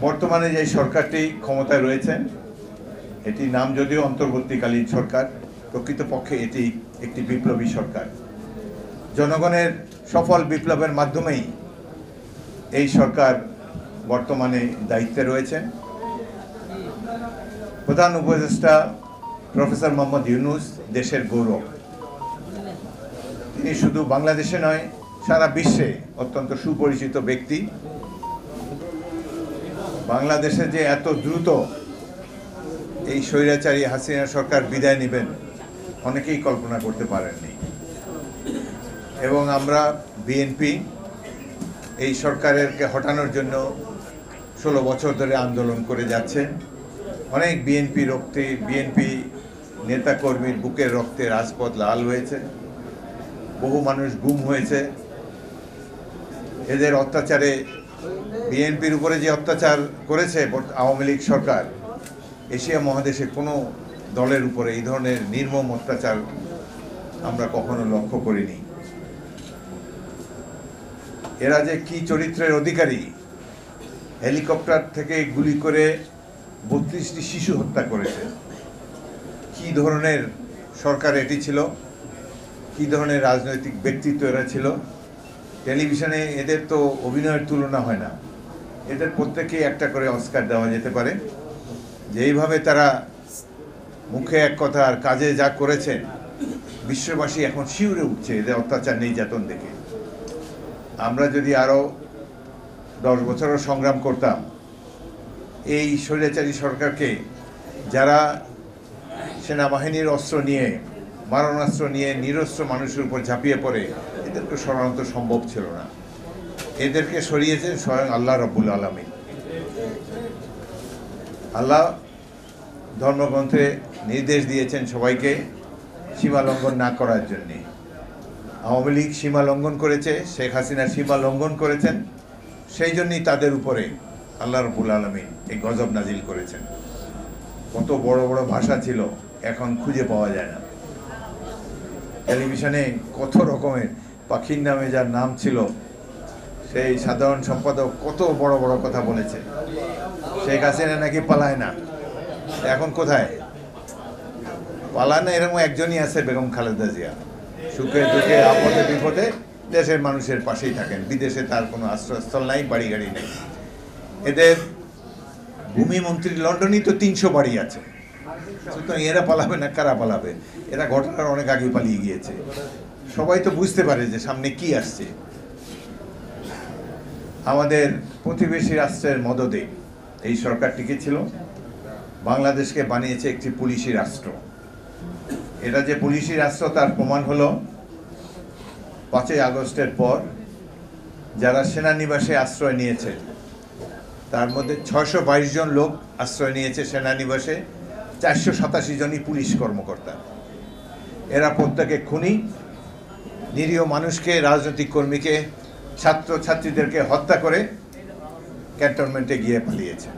বর্তমানে যে সরকারটি ক্ষমতায় রয়েছেন এটি নাম যদিও অন্তর্বর্তীকালীন সরকার, প্রকৃতপক্ষে এটি একটি বিপ্লবী সরকার। জনগণের সফল বিপ্লবের মাধ্যমেই এই সরকার বর্তমানে দায়িত্বে রয়েছেন। প্রধান উপদেষ্টা প্রফেসর মোহাম্মদ ইউনূস দেশের গৌরব। তিনি শুধু বাংলাদেশে নয়, সারা বিশ্বে অত্যন্ত সুপরিচিত ব্যক্তি। বাংলাদেশে যে এত দ্রুত এই স্বৈরাচারী হাসিনা সরকার বিদায় নেবেন অনেকেই কল্পনা করতে পারেননি। এবং আমরা বিএনপি এই সরকারকে হটানোর জন্য 16 বছর ধরে আন্দোলন করে যাচ্ছে। অনেক বিএনপি নেতাকর্মীর বুকের রক্তে রাজপথ লাল হয়েছে, বহু মানুষ গুম হয়েছে। এদের অত্যাচারে, বিএনপির উপরে যে অত্যাচার করেছে আওয়ামী লীগ সরকার, এশিয়া মহাদেশে কোনো দলের উপরে এই ধরনের নির্মম অত্যাচার আমরা কখনো লক্ষ্য করিনি। এরা যে কি চরিত্রের অধিকারী! হেলিকপ্টার থেকে গুলি করে 32টি শিশু হত্যা করেছে। কি ধরনের সরকার এটি ছিল, কি ধরনের রাজনৈতিক ব্যক্তিত্ব এরা ছিল! টেলিভিশনে এদের তো অভিনয়ের তুলনা হয় না। এদের প্রত্যেকেই একটা করে অস্কার দেওয়া যেতে পারে। যেইভাবে তারা মুখে এক কথা আর কাজে যা করেছেন, বিশ্ববাসী এখন শিউরে উঠছে এদের অত্যাচার নির্যাতন দেখে। আমরা যদি আরও 10 বছরও সংগ্রাম করতাম, এই স্বৈরাচারী সরকারকে, যারা সেনাবাহিনীর অস্ত্র নিয়ে, মারণাস্ত্র নিয়ে নিরস্ত্র মানুষের উপর ঝাঁপিয়ে পড়ে, এদেরকে সরানো তো সম্ভব ছিল না। এদেরকে সরিয়েছেন স্বয়ং আল্লাহ রাব্বুল আলামিন। আল্লাহ ধর্মগ্রন্থে নির্দেশ দিয়েছেন সবাইকে সীমা লঙ্ঘন না করার জন্যে। আওয়ামী লীগ সীমা লঙ্ঘন করেছে, শেখ হাসিনা সীমা লঙ্ঘন করেছেন, সেই জন্যই তাদের উপরে আল্লাহ রাব্বুল আলামিন এই গজব নাজিল করেছেন। কত বড় বড় ভাষা ছিল, এখন খুঁজে পাওয়া যায় না। টেলিভিশনে কত রকমের, পাখির নামে যার নাম ছিল সেই সাধারণ সম্পাদক কত বড় বড় কথা বলেছে। শেখ হাসিনা নাকি পালায় না, এখন কোথায়? পালায় না এরকম একজনই আছে, বেগম খালেদা জিয়া। সুখে দুঃখে আপদে বিপদে দেশের মানুষের পাশেই থাকেন। বিদেশে তার কোনো আশ্রয়স্থল নাই, বাড়ি গাড়ি নেই। এদের ভূমিমন্ত্রী লন্ডনেই তো 300 বাড়ি আছে। সুতরাং এরা পালাবে না, কারা পালাবে? এরা ঘটনার অনেক আগে পালিয়ে গিয়েছে। সবাই তো বুঝতে পারে যে সামনে কি আসছে। আমাদের প্রতিবেশী রাষ্ট্রের মদদে এই সরকার টিকেছিল। বাংলাদেশকে বানিয়েছে একটি পুলিশি রাষ্ট্র। এটা যে পুলিশি রাষ্ট্র তার প্রমাণ হলো 5ই আগস্টের পর যারা সেনানিবাসে আশ্রয় নিয়েছে, তার মধ্যে 622 জন লোক আশ্রয় নিয়েছে সেনানিবাসে, 487 জনই পুলিশ কর্মকর্তা। এরা প্রত্যেকে খুনি, নিরীহ মানুষকে, রাজনৈতিক কর্মীকে, ছাত্রছাত্রীদেরকে হত্যা করে ক্যান্টনমেন্টে গিয়ে পালিয়েছে।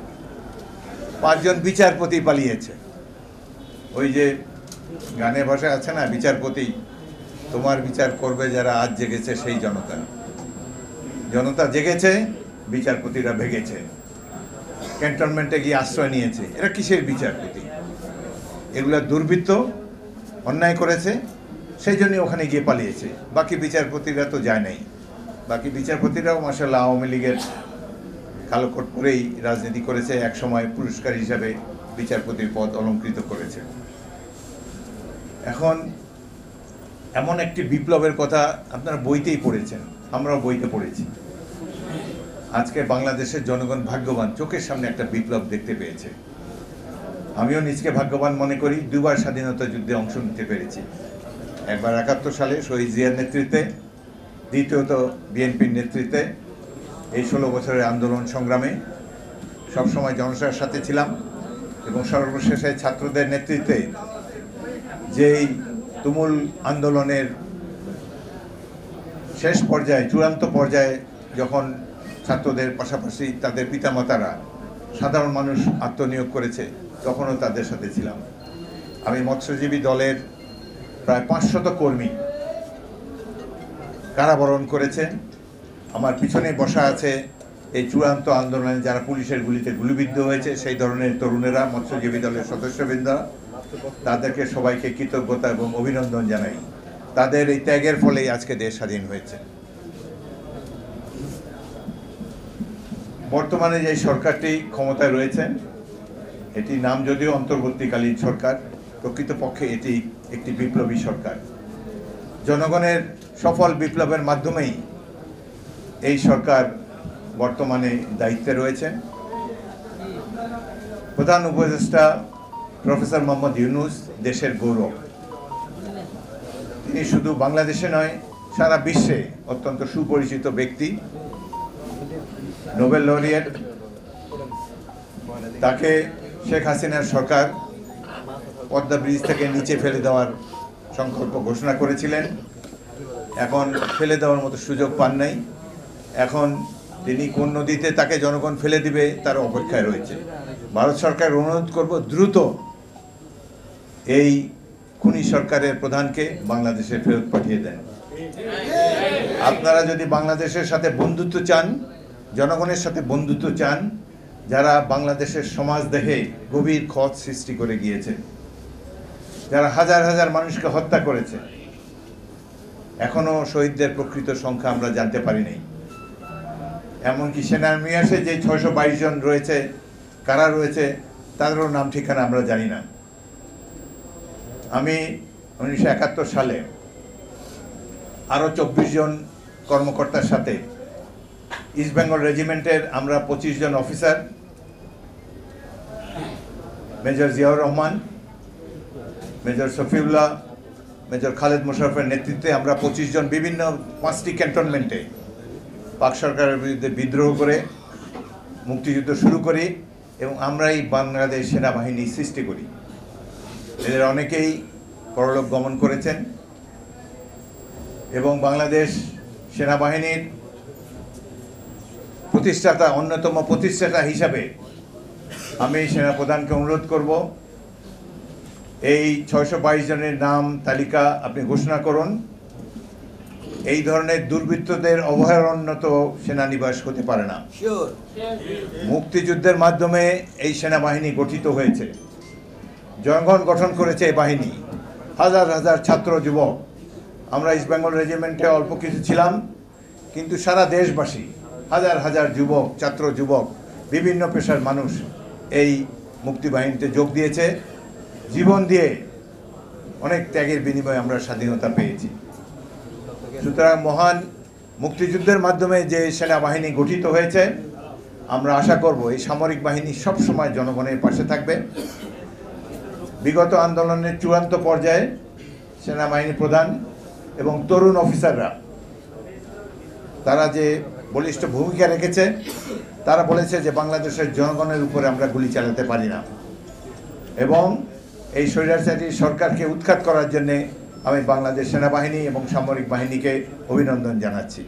5 জন বিচারপতি পালিয়েছে। ওই যে গানের ভাষায় আছে না, বিচারপতি তোমার বিচার করবে যারা আজ জেগেছে সেই জনতা। জনতা জেগেছে, বিচারপতিরা ভেগেছে, ক্যান্টনমেন্টে গিয়ে আশ্রয় নিয়েছে। এরা কিসের বিচারপতি? এগুলা দুর্বৃত্ত, অন্যায় করেছে, সেই জন্য ওখানে গিয়ে পালিয়েছে। বাকি বিচারপতিরা তো যায় নাই। বাকি বিচারপতিরাও মাশাআল্লাহ আওয়ামী লীগের কালো কোট পরেই রাজনীতি করেছে, একসময় পুরস্কার হিসাবে বিচারপতির পদ অলঙ্কৃত করেছে। এখন এমন একটি বিপ্লবের কথা আপনারা বইতেই পড়েছেন, আমরাও বইতে পড়েছি। আজকে বাংলাদেশের জনগণ ভাগ্যবান, চোখের সামনে একটা বিপ্লব দেখতে পেয়েছে। আমিও নিজকে ভাগ্যবান মনে করি, 2বার স্বাধীনতা যুদ্ধে অংশ নিতে পেরেছি। একবার 71 সালে শহীদ জিয়ার নেতৃত্বে, দ্বিতীয়ত বিএনপির নেতৃত্বে এই 16 বছরের আন্দোলন সংগ্রামে সবসময় জনতার সাথে ছিলাম। এবং সর্বশেষে ছাত্রদের নেতৃত্বে যেই তুমুল আন্দোলনের শেষ পর্যায়ে, চূড়ান্ত পর্যায়ে যখন ছাত্রদের পাশাপাশি তাদের পিতামাতারা, সাধারণ মানুষ আত্মনিয়োগ করেছে, তখনও তাদের সাথে ছিলাম। আমি মৎস্যজীবী দলের প্রায় 500 কর্মী কারাবরণ করেছে। আমার পিছনে বসা আছে এই চূড়ান্ত আন্দোলনে যারা পুলিশের গুলিতে গুলিবিদ্ধ হয়েছে সেই ধরনের তরুণেরা, মৎস্যজীবী দলের সদস্যবৃন্দরা, তাদেরকে সবাইকে কৃতজ্ঞতা এবং অভিনন্দন জানাই। তাদের এই ত্যাগের ফলেই আজকে দেশ স্বাধীন হয়েছে। বর্তমানে যে সরকারটি ক্ষমতায় রয়েছে, এটি নাম যদিও অন্তর্বর্তীকালীন সরকার, প্রকৃতপক্ষে এটি একটি বিপ্লবী সরকার। জনগণের সফল বিপ্লবের মাধ্যমেই এই সরকার বর্তমানে দায়িত্বে রয়েছে। প্রধান উপদেষ্টা প্রফেসর মোহাম্মদ ইউনূস দেশের গৌরব। তিনি শুধু বাংলাদেশে নয়, সারা বিশ্বে অত্যন্ত সুপরিচিত ব্যক্তি, নোবেল লরিয়েট। তাকে শেখ হাসিনার সরকার পদ্মা ব্রিজ থেকে নিচে ফেলে দেওয়ার সংকল্প ঘোষণা করেছিলেন। এখন ফেলে দেওয়ার মতো সুযোগ পান নাই। এখন তিনি কোন নদীতে তাকে জনগণ ফেলে দিবে তার অপেক্ষায় রয়েছে। ভারত সরকার অনুরোধ করব দ্রুত এই খুনি সরকারের প্রধানকে বাংলাদেশে ফেরত পাঠিয়ে দেন। আপনারা যদি বাংলাদেশের সাথে বন্ধুত্ব চান, জনগণের সাথে বন্ধুত্ব চান, যারা বাংলাদেশের সমাজ দেখে গভীর ক্ষত সৃষ্টি করে গিয়েছে, যারা হাজার হাজার মানুষকে হত্যা করেছে, এখনো শহীদদের প্রকৃত সংখ্যা আমরা জানতে পারি নাই। এমনকি সেনানিবাসে যে 622 জন রয়েছে, কারা রয়েছে তাদেরও নাম ঠিকানা আমরা জানি না। আমি 1971 সালে আরও 24 জন কর্মকর্তার সাথে ইস্ট বেঙ্গল রেজিমেন্টের আমরা 25 জন officer, major Ziaur Rahman, major Shafiullah, major Khaled মোশাররফের নেতৃত্বে আমরা 25 জন বিভিন্ন 5টি ক্যান্টনমেন্টে পাক সরকারের বিরুদ্ধে বিদ্রোহ করে মুক্তিযুদ্ধ শুরু করি এবং আমরাই বাংলাদেশ সেনাবাহিনী সৃষ্টি করি। এদের অনেকেই পরলোক গমন করেছেন এবং বাংলাদেশ সেনাবাহিনীর প্রতিষ্ঠাতা, অন্যতম প্রতিষ্ঠাতা হিসাবে আমি সেনাপ্রধানকে অনুরোধ করব, এই 622 জনের নাম তালিকা আপনি ঘোষণা করুন। এই ধরনের দুর্বৃত্তদের অভয়ারণ্য তো সেনানিবাস হতে পারে না। মুক্তিযুদ্ধের মাধ্যমে এই সেনাবাহিনী গঠিত হয়েছে, জনগণ গঠন করেছে এই বাহিনী, হাজার হাজার ছাত্র যুবক। আমরা ইস্ট বেঙ্গল রেজিমেন্টে অল্প কিছু ছিলাম, কিন্তু সারা দেশবাসী, হাজার হাজার যুবক, ছাত্র যুবক, বিভিন্ন পেশার মানুষ এই মুক্তিবাহিনীতে যোগ দিয়েছে। জীবন দিয়ে অনেক ত্যাগের বিনিময়ে আমরা স্বাধীনতা পেয়েছি। সুতরাং মহান মুক্তিযুদ্ধের মাধ্যমে যে সেনাবাহিনী গঠিত হয়েছে, আমরা আশা করব এই সামরিক বাহিনী সবসময় জনগণের পাশে থাকবে। বিগত আন্দোলনের চূড়ান্ত পর্যায়ে সেনাবাহিনী প্রধান এবং তরুণ অফিসাররা তারা যে বলিষ্ঠ ভূমিকা রেখেছে, তারা বলেছে যে বাংলাদেশের জনগণের উপরে আমরা গুলি চালাতে পারি না, এবং এই স্বৈরাচারী সরকারকে উৎখাত করার জন্যে আমি বাংলাদেশ সেনাবাহিনী এবং সামরিক বাহিনীকে অভিনন্দন জানাচ্ছি।